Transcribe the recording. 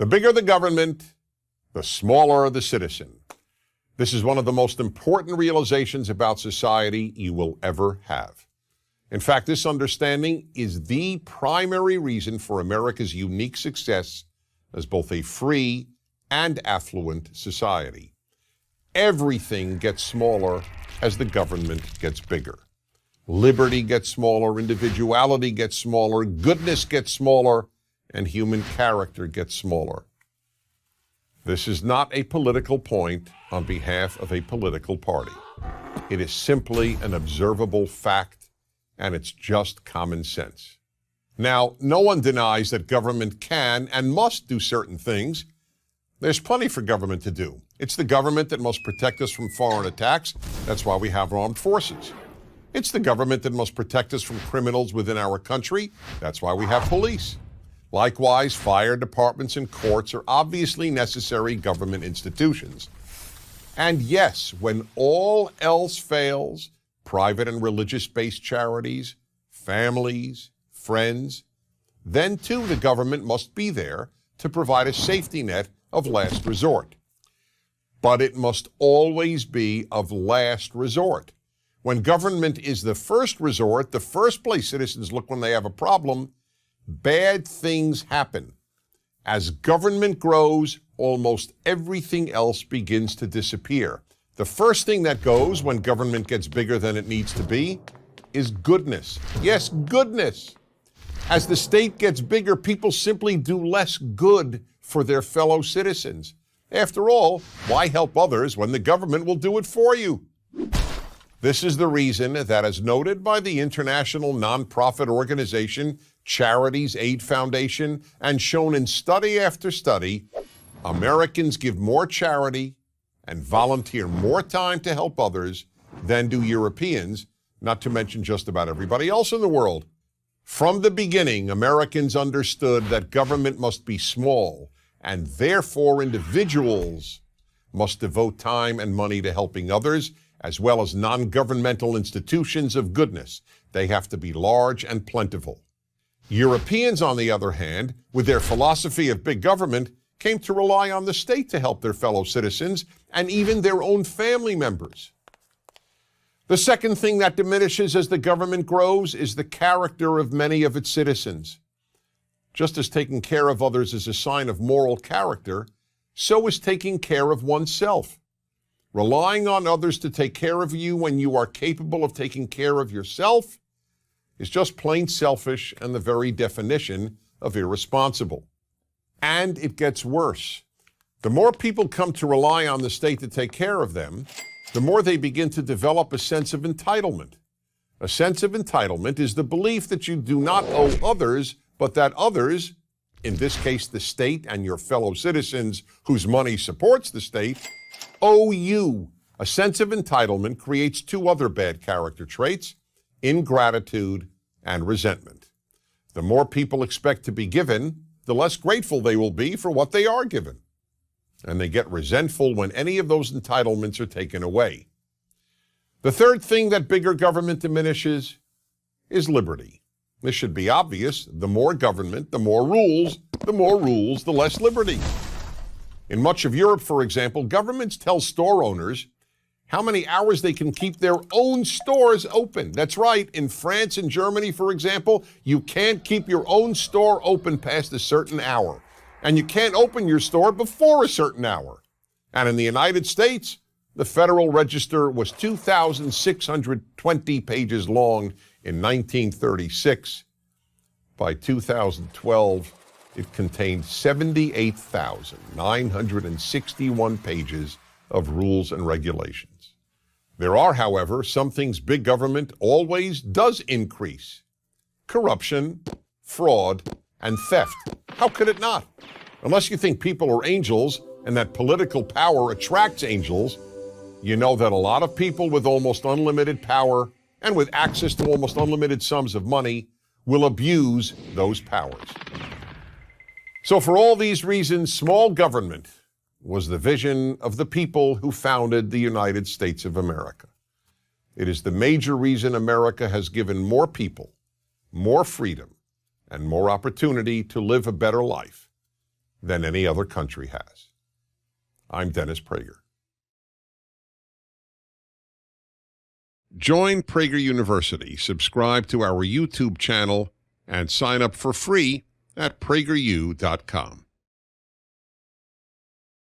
The bigger the government, the smaller the citizen. This is one of the most important realizations about society you will ever have. In fact, this understanding is the primary reason for America's unique success as both a free and affluent society. Everything gets smaller as the government gets bigger. Liberty gets smaller, individuality gets smaller, goodness gets smaller, and human character gets smaller. This is not a political point on behalf of a political party. It is simply an observable fact, and it's just common sense. Now, no one denies that government can and must do certain things. There's plenty for government to do. It's the government that must protect us from foreign attacks. That's why we have armed forces. It's the government that must protect us from criminals within our country. That's why we have police. Likewise, fire departments and courts are obviously necessary government institutions. And yes, when all else fails, private and religious-based charities, families, friends, then too the government must be there to provide a safety net of last resort. But it must always be of last resort. When government is the first resort, the first place citizens look when they have a problem, bad things happen. As government grows, almost everything else begins to disappear. The first thing that goes when government gets bigger than it needs to be is goodness. Yes, goodness. As the state gets bigger, people simply do less good for their fellow citizens. After all, why help others when the government will do it for you? This is the reason that, as noted by the international nonprofit organization Charities Aid Foundation, and shown in study after study, Americans give more charity and volunteer more time to help others than do Europeans, not to mention just about everybody else in the world. From the beginning, Americans understood that government must be small, and therefore individuals must devote time and money to helping others, as well as non-governmental institutions of goodness. They have to be large and plentiful. Europeans, on the other hand, with their philosophy of big government, came to rely on the state to help their fellow citizens and even their own family members. The second thing that diminishes as the government grows is the character of many of its citizens. Just as taking care of others is a sign of moral character, so is taking care of oneself. Relying on others to take care of you when you are capable of taking care of yourself is just plain selfish and the very definition of irresponsible. And it gets worse. The more people come to rely on the state to take care of them, the more they begin to develop a sense of entitlement. A sense of entitlement is the belief that you do not owe others, but that others, in this case the state and your fellow citizens whose money supports the state, owe you. A sense of entitlement creates two other bad character traits: ingratitude and resentment. The more people expect to be given, the less grateful they will be for what they are given. And they get resentful when any of those entitlements are taken away. The third thing that bigger government diminishes is liberty. This should be obvious. The more government, the more rules, the less liberty. In much of Europe, for example, governments tell store owners how many hours they can keep their own stores open. That's right. In France and Germany, for example, you can't keep your own store open past a certain hour. And you can't open your store before a certain hour. And in the United States, the Federal Register was 2,620 pages long in 1936. By 2012, it contained 78,961 pages of rules and regulations. There are, however, some things big government always does increase: corruption, fraud, and theft. How could it not? Unless you think people are angels and that political power attracts angels, you know that a lot of people with almost unlimited power and with access to almost unlimited sums of money will abuse those powers. So for all these reasons, small government was the vision of the people who founded the United States of America. It is the major reason America has given more people more freedom and more opportunity to live a better life. than any other country has. I'm Dennis Prager. Join Prager University, subscribe to our YouTube channel, and sign up for free at prageru.com.